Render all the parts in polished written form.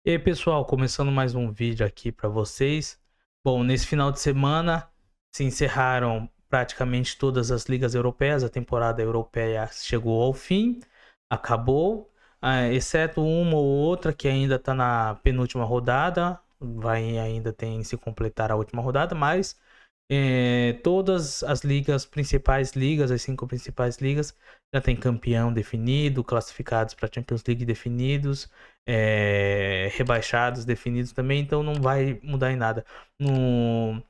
E aí, pessoal, começando mais um vídeo aqui para vocês. Bom, nesse final de semana se encerraram praticamente todas as ligas europeias, a temporada europeia chegou ao fim, acabou, exceto uma ou outra que ainda está na penúltima rodada, vai ainda tem se completar a última rodada, mas todas as ligas, principais ligas, as 5 principais ligas, já tem campeão definido, classificados para a Champions League definidos, rebaixados definidos também, então não vai mudar em nada. No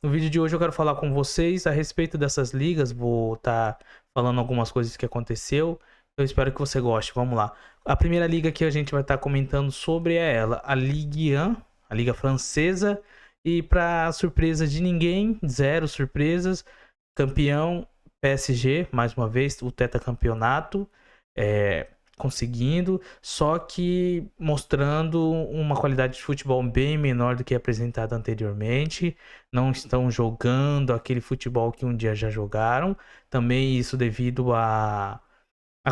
vídeo de hoje eu quero falar com vocês a respeito dessas ligas, vou estar falando algumas coisas que aconteceu, eu espero que você goste, vamos lá. A primeira liga que a gente vai estar comentando sobre é ela, a Ligue 1, a Liga Francesa, e para surpresa de ninguém, zero surpresas, campeão PSG, mais uma vez, o tetracampeonato, conseguindo, só que mostrando uma qualidade de futebol bem menor do que apresentada anteriormente. Não estão jogando aquele futebol que um dia já jogaram. Também isso devido a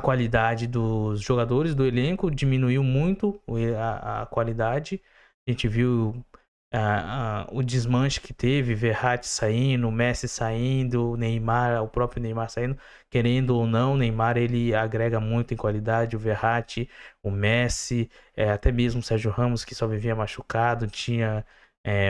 qualidade dos jogadores do elenco, diminuiu muito a qualidade. A gente viu o desmanche que teve, Verratti saindo, Messi saindo, o próprio Neymar saindo, querendo ou não, o Neymar ele agrega muito em qualidade, o Verratti, o Messi, até mesmo o Sérgio Ramos, que só vivia machucado, tinha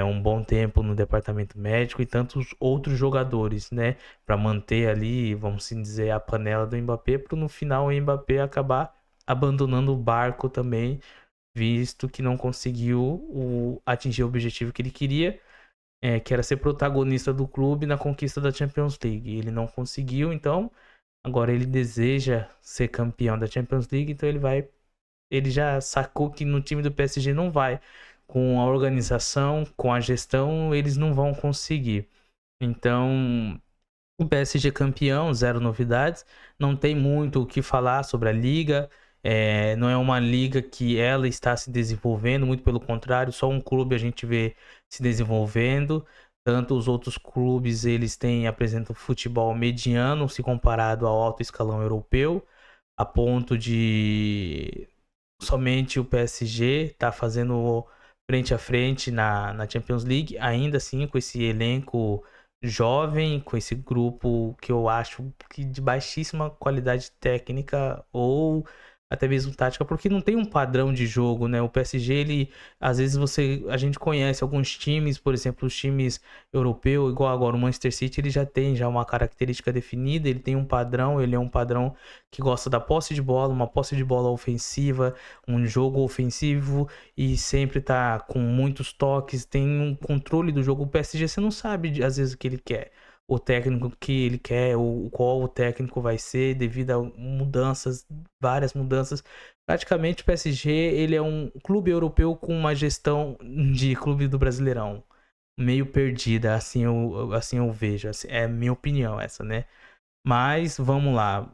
um bom tempo no departamento médico, e tantos outros jogadores, né, para manter ali, vamos assim dizer, a panela do Mbappé, para no final o Mbappé acabar abandonando o barco também, visto que não conseguiu atingir o objetivo que ele queria, que era ser protagonista do clube na conquista da Champions League. Ele não conseguiu, então agora ele deseja ser campeão da Champions League, então ele já sacou que no time do PSG não vai. Com a organização, com a gestão, eles não vão conseguir. Então, o PSG campeão, zero novidades. Não tem muito o que falar sobre a liga. Não é uma liga que ela está se desenvolvendo, muito pelo contrário, só um clube a gente vê se desenvolvendo. Tanto os outros clubes apresentam futebol mediano se comparado ao alto escalão europeu, a ponto de somente o PSG está fazendo frente a frente na Champions League, ainda assim com esse elenco jovem, com esse grupo que eu acho que de baixíssima qualidade técnica ou até mesmo tática, porque não tem um padrão de jogo, né? O PSG, ele, às vezes a gente conhece alguns times, por exemplo, os times europeus, igual agora o Manchester City, ele já tem já uma característica definida, ele tem um padrão, ele é um padrão que gosta da posse de bola, uma posse de bola ofensiva, um jogo ofensivo e sempre tá com muitos toques, tem um controle do jogo. O PSG você não sabe às vezes o que ele quer, o técnico que ele quer, qual o técnico vai ser devido a mudanças, várias mudanças. Praticamente o PSG ele é um clube europeu com uma gestão de clube do Brasileirão meio perdida, assim eu vejo, assim, é minha opinião essa, né? Mas vamos lá,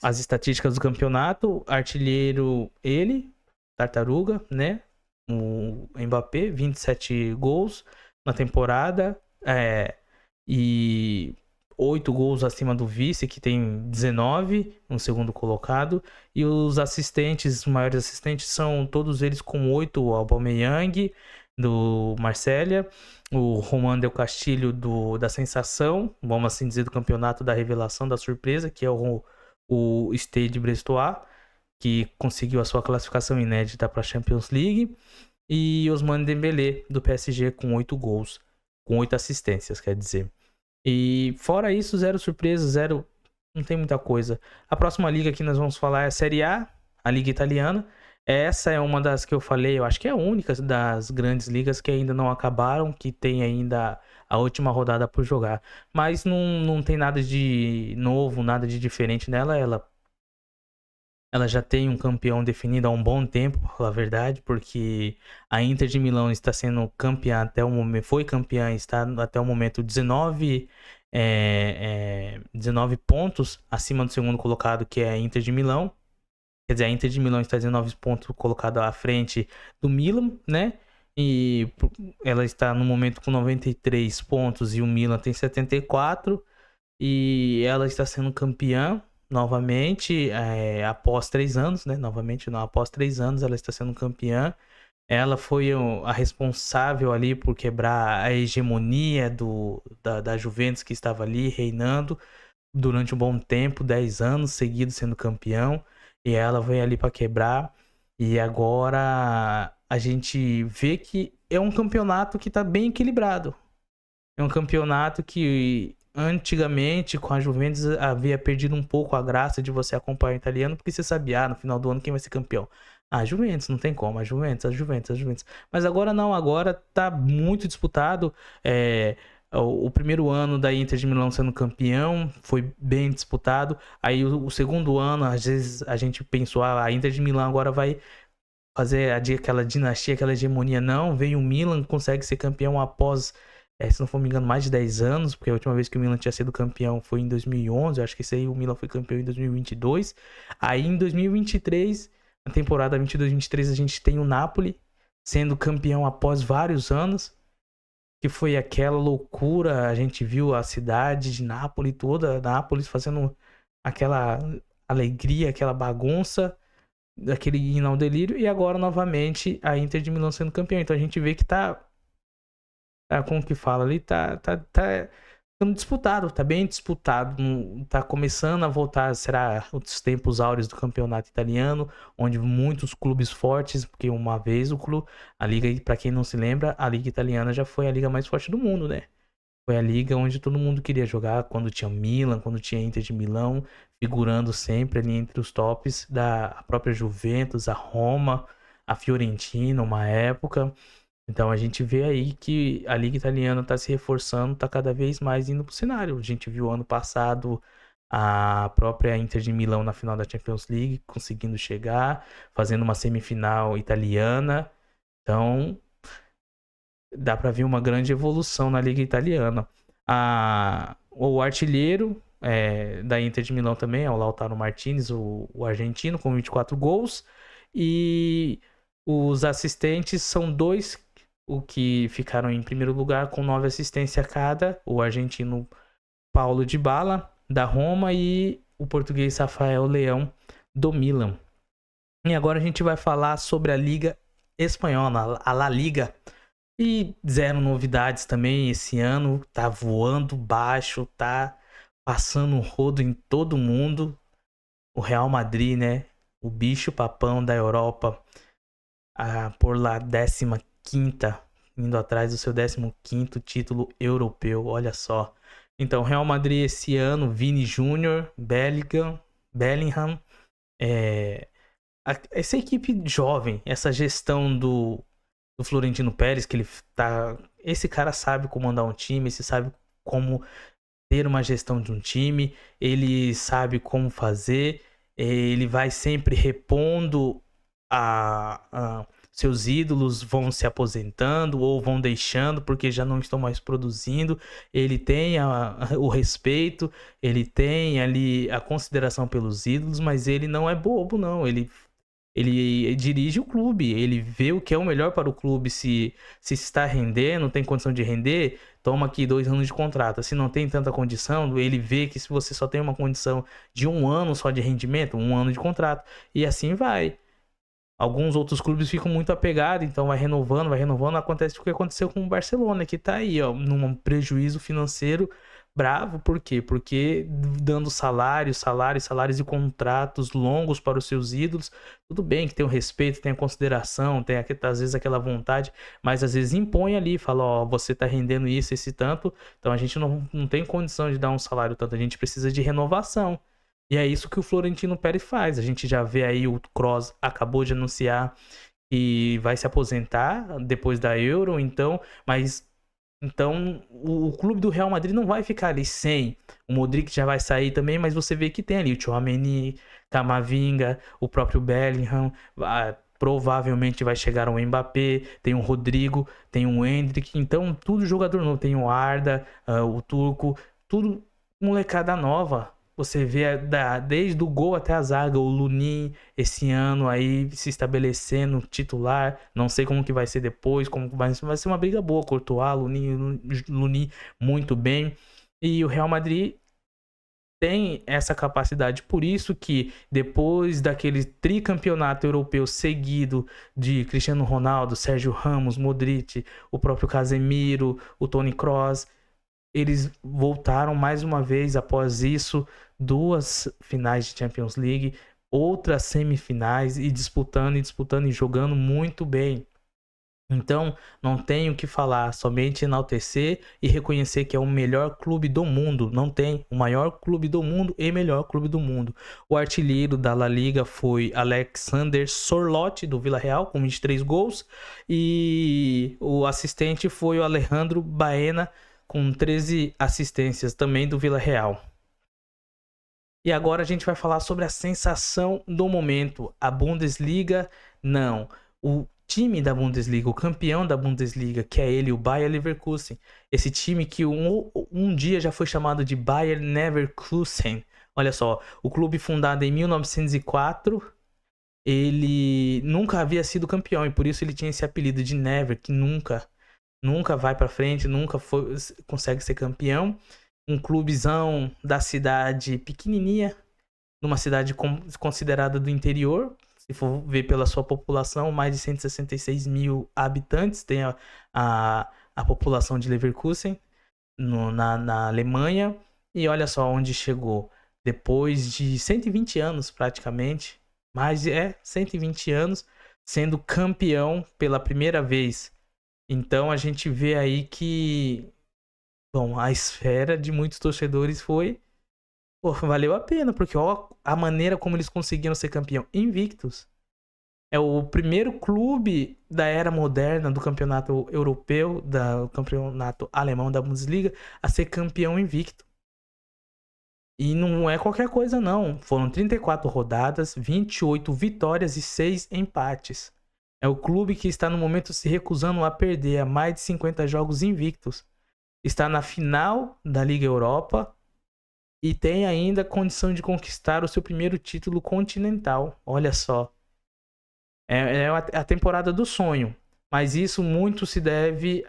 as estatísticas do campeonato, artilheiro ele, Tartaruga, né? O Mbappé, 27 gols na temporada, e 8 gols acima do vice, que tem 19, no segundo colocado. E os assistentes, os maiores assistentes, são todos eles com 8, o Aubameyang, do Marselha, o Roman Del Castillo, da Sensação, vamos assim dizer, do campeonato da revelação, da surpresa, que é o Stade Brestois, que conseguiu a sua classificação inédita para a Champions League, e Ousmane Dembélé, do PSG, com 8 gols, com 8 assistências, quer dizer. E fora isso, zero surpresa, zero, não tem muita coisa. A próxima liga que nós vamos falar é a Série a liga italiana. Essa é uma das que eu falei, eu acho que é a única das grandes ligas que ainda não acabaram, que tem ainda a última rodada por jogar. Mas não tem nada de novo, nada de diferente nela. Ela já tem um campeão definido há um bom tempo, pra falar a verdade, porque a Inter de Milão está sendo campeã até o momento, foi campeã, está até o momento 19 pontos acima do segundo colocado, que é a Inter de Milão. Quer dizer, a Inter de Milão está 19 pontos colocado à frente do Milan, né? E ela está no momento com 93 pontos e o Milan tem 74. E ela está sendo campeã novamente, após 3 anos, né? Novamente não, após 3 anos ela está sendo campeã. Ela foi a responsável ali por quebrar a hegemonia da Juventus, que estava ali reinando durante um bom tempo, 10 anos seguidos sendo campeão. E ela veio ali para quebrar. E agora a gente vê que é um campeonato que está bem equilibrado. É um campeonato que antigamente, com a Juventus, havia perdido um pouco a graça de você acompanhar o italiano, porque você sabia, no final do ano, quem vai ser campeão. A Juventus, não tem como, a Juventus, a Juventus, a Juventus. Mas agora não, agora tá muito disputado. O primeiro ano da Inter de Milão sendo campeão foi bem disputado. Aí o segundo ano, às vezes a gente pensou, a Inter de Milão agora vai fazer aquela dinastia, aquela hegemonia. Não, veio o Milan, consegue ser campeão após, se não for me engano, mais de 10 anos, porque a última vez que o Milan tinha sido campeão foi em 2011, eu acho que esse aí o Milan foi campeão em 2022. Aí em 2023, na temporada 22-23, a gente tem o Napoli sendo campeão após vários anos, que foi aquela loucura. A gente viu a cidade de Nápoles toda, Nápoles fazendo aquela alegria, aquela bagunça, daquele hino ao delírio, e agora novamente a Inter de Milão sendo campeão. Então a gente vê que tá como que fala ali, tá disputado, tá bem disputado, tá começando a voltar, será os tempos áureos do campeonato italiano, onde muitos clubes fortes, porque uma vez a liga, para quem não se lembra, a liga italiana já foi a liga mais forte do mundo, né? Foi a liga onde todo mundo queria jogar, quando tinha Milan, quando tinha Inter de Milão, figurando sempre ali entre os tops da própria Juventus, a Roma, a Fiorentina, uma época. Então a gente vê aí que a liga italiana está se reforçando, está cada vez mais indo para o cenário. A gente viu ano passado a própria Inter de Milão na final da Champions League, conseguindo chegar, fazendo uma semifinal italiana. Então dá para ver uma grande evolução na liga italiana. O artilheiro da Inter de Milão também é o Lautaro Martinez, o argentino, com 24 gols. E os assistentes são 2, o que ficaram em primeiro lugar com 9 assistências cada, o argentino Paulo Dybala, da Roma, e o português Rafael Leão, do Milan. E agora a gente vai falar sobre a Liga Espanhola, a La Liga. E zero novidades também esse ano, tá voando baixo, tá passando rodo em todo mundo. O Real Madrid, né? O bicho papão da Europa, por lá 15ª, indo atrás do seu 15º título europeu, olha só. Então, Real Madrid esse ano, Vini Júnior, Bellingham, essa equipe jovem, essa gestão do Florentino Pérez, que esse cara sabe comandar um time, esse sabe como ter uma gestão de um time, ele sabe como fazer, ele vai sempre repondo seus ídolos, vão se aposentando ou vão deixando porque já não estão mais produzindo. Ele tem o respeito, ele tem ali a consideração pelos ídolos, mas ele não é bobo, não. Ele dirige o clube, ele vê o que é o melhor para o clube. Se está rendendo, não tem condição de render, toma aqui 2 anos de contrato. Se não tem tanta condição, ele vê que se você só tem uma condição de 1 ano só de rendimento, 1 ano de contrato. E assim vai. Alguns outros clubes ficam muito apegados, então vai renovando. Acontece o que aconteceu com o Barcelona, que tá aí, num prejuízo financeiro bravo. Por quê? Porque dando salários e contratos longos para os seus ídolos. Tudo bem que tem o respeito, tem a consideração, tem às vezes aquela vontade, mas às vezes impõe ali, fala, você tá rendendo isso, esse tanto, então a gente não tem condição de dar um salário tanto, a gente precisa de renovação. E é isso que o Florentino Pérez faz. A gente já vê aí, o Kroos acabou de anunciar que vai se aposentar depois da Euro, então o clube do Real Madrid não vai ficar ali sem. O Modric já vai sair também, mas você vê que tem ali o Tchouaméni, Camavinga, o próprio Bellingham, provavelmente vai chegar um Mbappé, tem o Rodrigo, tem o Endrick, então tudo jogador novo, tem o Arda, o Turco, tudo molecada nova. Você vê desde o gol até a zaga, o Lunin esse ano aí se estabelecendo titular. Não sei como que vai ser depois, vai ser uma briga boa. Courtois, Lunin muito bem. E o Real Madrid tem essa capacidade. Por isso que depois daquele tricampeonato europeu seguido de Cristiano Ronaldo, Sérgio Ramos, Modric, o próprio Casemiro, o Toni Kroos, eles voltaram mais uma vez após isso, 2 finais de Champions League, outras semifinais e disputando e jogando muito bem. Então, não tenho o que falar, somente enaltecer e reconhecer que é o melhor clube do mundo. Não tem o maior clube do mundo e melhor clube do mundo. O artilheiro da La Liga foi Alexander Sorloth, do Villarreal, com 23 gols. E o assistente foi o Alejandro Baena, com 13 assistências, também do Villarreal. E agora a gente vai falar sobre a sensação do momento. A Bundesliga, não. O time da Bundesliga, o campeão da Bundesliga, que é ele, o Bayer Leverkusen. Esse time que um dia já foi chamado de Bayer Leverkusen. Olha só, o clube fundado em 1904, ele nunca havia sido campeão e por isso ele tinha esse apelido de Never, que nunca vai pra frente, nunca consegue ser campeão. Um clubezão da cidade pequenininha, numa cidade considerada do interior, se for ver pela sua população, mais de 166 mil habitantes tem a população de Leverkusen na Alemanha. E olha só onde chegou. Depois de 120 anos praticamente, 120 anos, sendo campeão pela primeira vez. Então a gente vê aí que, bom, a esfera de muitos torcedores foi... Pô, valeu a pena, porque ó, a maneira como eles conseguiram ser campeão invictos. É o primeiro clube da era moderna do campeonato europeu, do campeonato alemão da Bundesliga, a ser campeão invicto. E não é qualquer coisa não. Foram 34 rodadas, 28 vitórias e 6 empates. É o clube que está no momento se recusando a perder a mais de 50 jogos invictos. Está na final da Liga Europa e tem ainda a condição de conquistar o seu primeiro título continental. Olha só. É a temporada do sonho. Mas isso muito se deve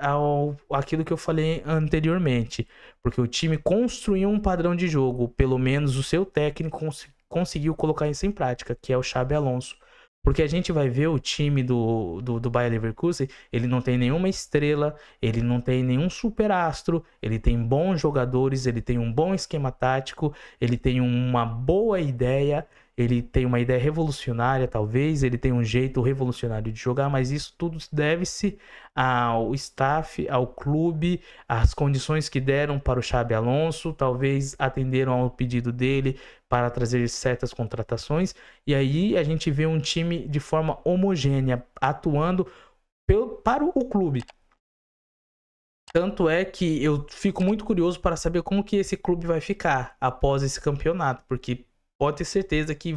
àquilo que eu falei anteriormente. Porque o time construiu um padrão de jogo. Pelo menos o seu técnico conseguiu colocar isso em prática, que é o Xabi Alonso. Porque a gente vai ver o time do Bayer Leverkusen, ele não tem nenhuma estrela, ele não tem nenhum superastro, ele tem bons jogadores, ele tem um bom esquema tático, ele tem uma boa ideia, ele tem uma ideia revolucionária, talvez, ele tem um jeito revolucionário de jogar, mas isso tudo deve-se ao staff, ao clube, às condições que deram para o Xabi Alonso, talvez atenderam ao pedido dele para trazer certas contratações, e aí a gente vê um time de forma homogênea, atuando para o clube. Tanto é que eu fico muito curioso para saber como que esse clube vai ficar após esse campeonato, porque pode ter certeza que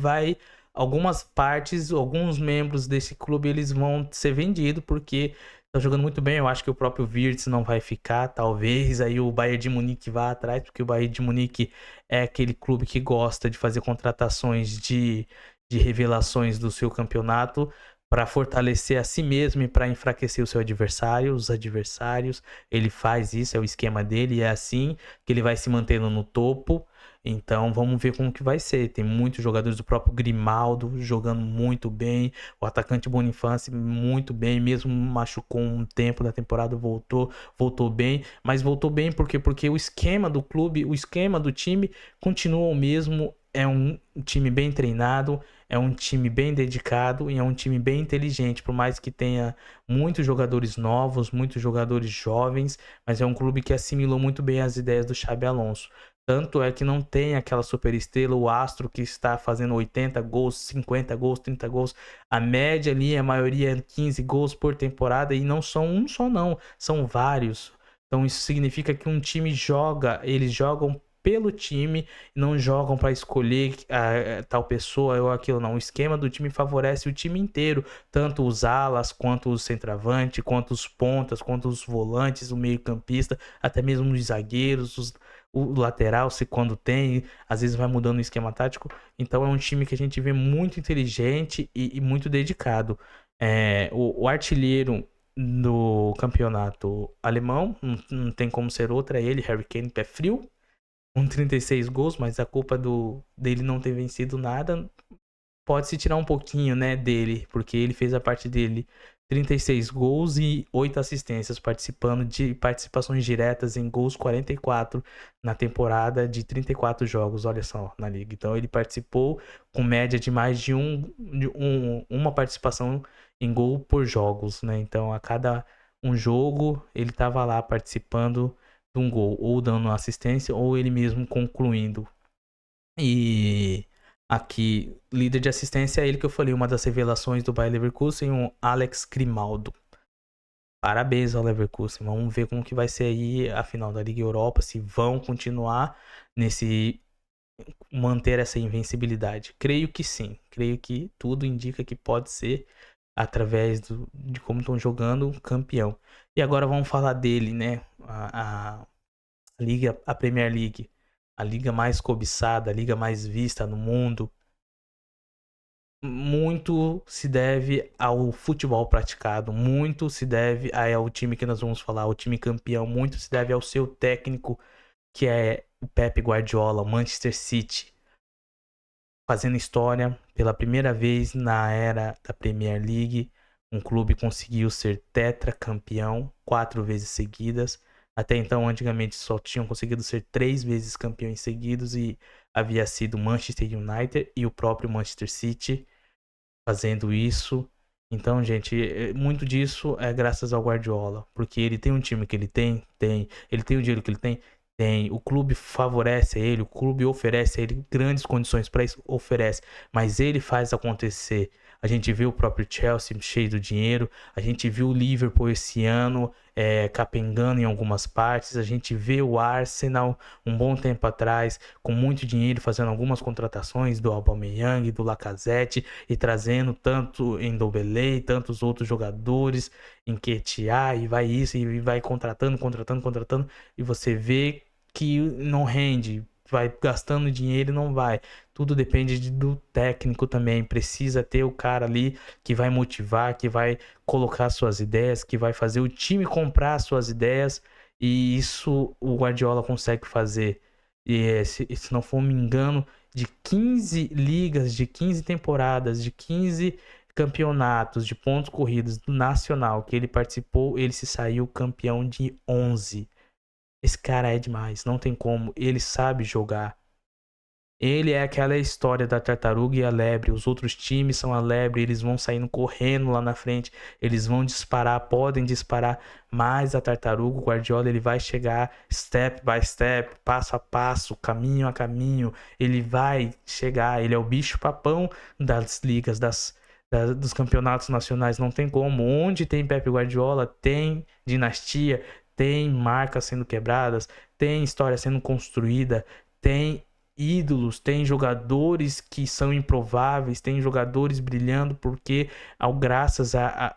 algumas partes, alguns membros desse clube, eles vão ser vendidos porque estão jogando muito bem. Eu acho que o próprio Wirtz não vai ficar, talvez aí o Bayern de Munique vá atrás, porque o Bayern de Munique é aquele clube que gosta de fazer contratações de revelações do seu campeonato para fortalecer a si mesmo e para enfraquecer o seu adversário, os adversários. Ele faz isso, é o esquema dele, é assim que ele vai se mantendo no topo. Então vamos ver como que vai ser. Tem muitos jogadores, do próprio Grimaldo jogando muito bem, o atacante Boniface muito bem, mesmo machucou um tempo da temporada, voltou bem, mas voltou bem porque o esquema do clube, o esquema do time continua o mesmo. É um time bem treinado, é um time bem dedicado e é um time bem inteligente, por mais que tenha muitos jogadores novos, muitos jogadores jovens, mas é um clube que assimilou muito bem as ideias do Xabi Alonso. Tanto é que não tem aquela super estrela, o astro que está fazendo 80 gols, 50 gols, 30 gols. A média ali, a maioria é 15 gols por temporada e não são um só não, são vários. Então isso significa que um time eles jogam pelo time, não jogam para escolher tal pessoa ou aquilo, não. O esquema do time favorece o time inteiro, tanto os alas, quanto os centroavantes, quanto os pontas, quanto os volantes, o meio-campista, até mesmo os zagueiros, o lateral, se quando tem, às vezes vai mudando o esquema tático. Então é um time que a gente vê muito inteligente e muito dedicado. O artilheiro do campeonato alemão, não tem como ser outro, é ele, Harry Kane, pé frio, com 36 gols, mas a culpa dele não ter vencido nada pode-se tirar um pouquinho, né, dele, porque ele fez a parte dele. 36 gols e 8 assistências, participando de participações diretas em gols 44 na temporada de 34 jogos, olha só, na liga. Então ele participou com média de mais de uma participação em gol por jogos, né? Então a cada um jogo ele estava lá participando de um gol, ou dando assistência, ou ele mesmo concluindo. E aqui, líder de assistência é ele que eu falei, uma das revelações do Bayer Leverkusen, o Alex Grimaldo. Parabéns ao Leverkusen. Vamos ver como que vai ser aí a final da Liga Europa, se vão continuar manter essa invencibilidade. Creio que sim. Creio que tudo indica que pode ser através de como estão jogando campeão. E agora vamos falar dele, né? A Liga, a Premier League, a liga mais cobiçada, a liga mais vista no mundo. Muito se deve ao futebol praticado, muito se deve ao time que nós vamos falar, o time campeão, muito se deve ao seu técnico, que é o Pep Guardiola, Manchester City, fazendo história pela primeira vez na era da Premier League. Um clube conseguiu ser tetracampeão 4 vezes seguidas. Até então, antigamente, só tinham conseguido ser 3 vezes campeões seguidos e havia sido o Manchester United e o próprio Manchester City fazendo isso. Então, gente, muito disso é graças ao Guardiola, porque ele tem um time que ele tem, ele tem o dinheiro que ele tem, o clube favorece ele, o clube oferece a ele grandes condições para isso, oferece, mas ele faz acontecer. A gente viu o próprio Chelsea cheio de dinheiro, a gente viu o Liverpool esse ano capengando em algumas partes, a gente vê o Arsenal um bom tempo atrás com muito dinheiro fazendo algumas contratações do Aubameyang, do Lacazette e trazendo tanto Ndombele, tantos outros jogadores, Nketiah, e vai isso e vai contratando e você vê que não rende, vai gastando dinheiro e não vai. Tudo depende do técnico também. Precisa ter o cara ali que vai motivar, que vai colocar suas ideias, que vai fazer o time comprar suas ideias. E isso o Guardiola consegue fazer. E se não for me engano, de 15 ligas, de 15 temporadas, de 15 campeonatos de pontos corridos do Nacional que ele participou, ele se saiu campeão de 11. Esse cara é demais, não tem como, ele sabe jogar. Ele é aquela história da tartaruga e a lebre. Os outros times são a lebre, eles vão saindo correndo lá na frente, eles vão disparar, podem disparar, mas a tartaruga, o Guardiola, ele vai chegar step by step, passo a passo, caminho a caminho, ele vai chegar, ele é o bicho papão das ligas, dos campeonatos nacionais, não tem como. Onde tem Pep Guardiola, tem dinastia, tem marcas sendo quebradas, tem história sendo construída, tem ídolos, tem jogadores que são improváveis, tem jogadores brilhando porque graças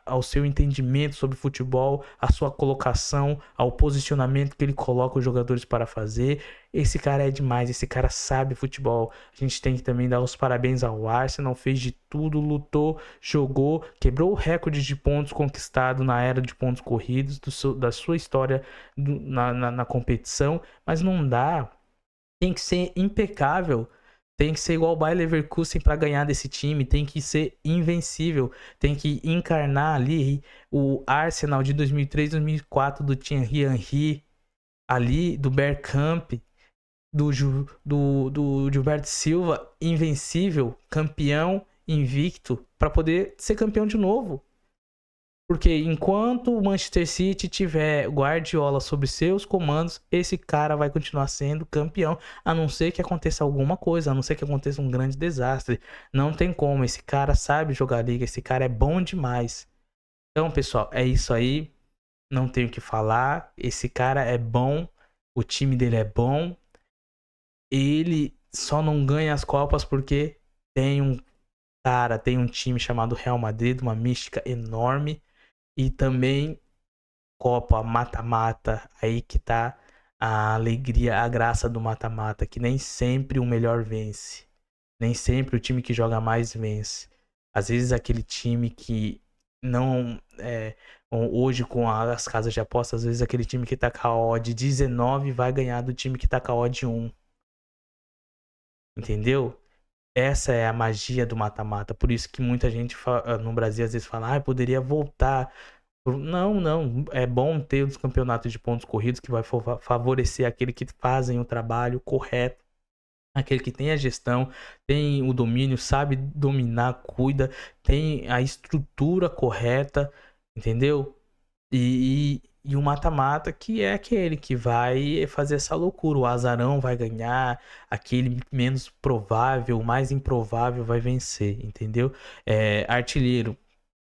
ao seu entendimento sobre futebol, a sua colocação, ao posicionamento que ele coloca os jogadores para fazer. Esse cara é demais, esse cara sabe futebol. A gente tem que também dar os parabéns ao Arsenal, fez de tudo, lutou, jogou, quebrou o recorde de pontos conquistado na era de pontos corridos da sua história na competição, mas não dá. Tem que ser impecável, tem que ser igual o Bayer Leverkusen para ganhar desse time, tem que ser invencível, tem que encarnar ali o Arsenal de 2003, 2004 do Thierry Henry, ali do Bergkamp, do Gilberto Silva, invencível, campeão, invicto, para poder ser campeão de novo. Porque enquanto o Manchester City tiver Guardiola sob seus comandos, esse cara vai continuar sendo campeão, a não ser que aconteça alguma coisa, a não ser que aconteça um grande desastre. Não tem como, esse cara sabe jogar liga, esse cara é bom demais. Então, pessoal, é isso aí. Não tenho o que falar. Esse cara é bom, o time dele é bom. Ele só não ganha as Copas porque tem um time chamado Real Madrid, uma mística enorme. E também Copa, mata-mata, aí que tá a alegria, a graça do mata-mata, que nem sempre o melhor vence. Nem sempre o time que joga mais vence. Às vezes aquele time que não hoje com as casas de apostas, às vezes aquele time que tá com a odd 19 vai ganhar do time que tá com a odd 1. entendeu? Essa é a magia do mata-mata. Por isso que muita gente no Brasil às vezes fala, poderia voltar. Não, não. É bom ter os campeonatos de pontos corridos que vai favorecer aquele que fazem o trabalho correto. Aquele que tem a gestão, tem o domínio, sabe dominar, cuida, tem a estrutura correta, entendeu? E o mata-mata que é aquele que vai fazer essa loucura. O azarão vai ganhar, aquele menos provável, o mais improvável vai vencer, entendeu? Artilheiro,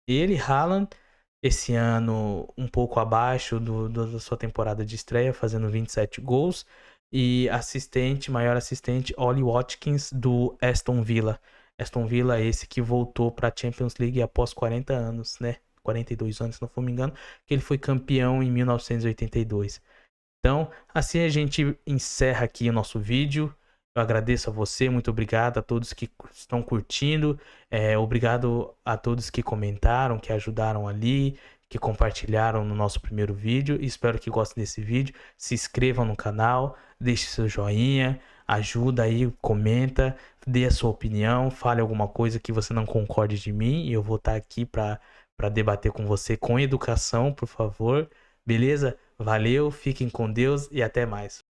ele, Haaland, esse ano um pouco abaixo da sua temporada de estreia, fazendo 27 gols. E maior assistente, Ollie Watkins, do Aston Villa. Aston Villa, esse que voltou para a Champions League após 40 anos, né? 42 anos, se não for me engano, que ele foi campeão em 1982. Então, assim a gente encerra aqui o nosso vídeo. Eu agradeço a você, muito obrigado a todos que estão curtindo, obrigado a todos que comentaram, que ajudaram ali, que compartilharam no nosso primeiro vídeo. Espero que gostem desse vídeo. Se inscrevam no canal, deixe seu joinha, ajuda aí, comenta, dê a sua opinião, fale alguma coisa que você não concorde de mim e eu vou estar aqui para debater com você com educação, por favor. Beleza? Valeu, fiquem com Deus e até mais.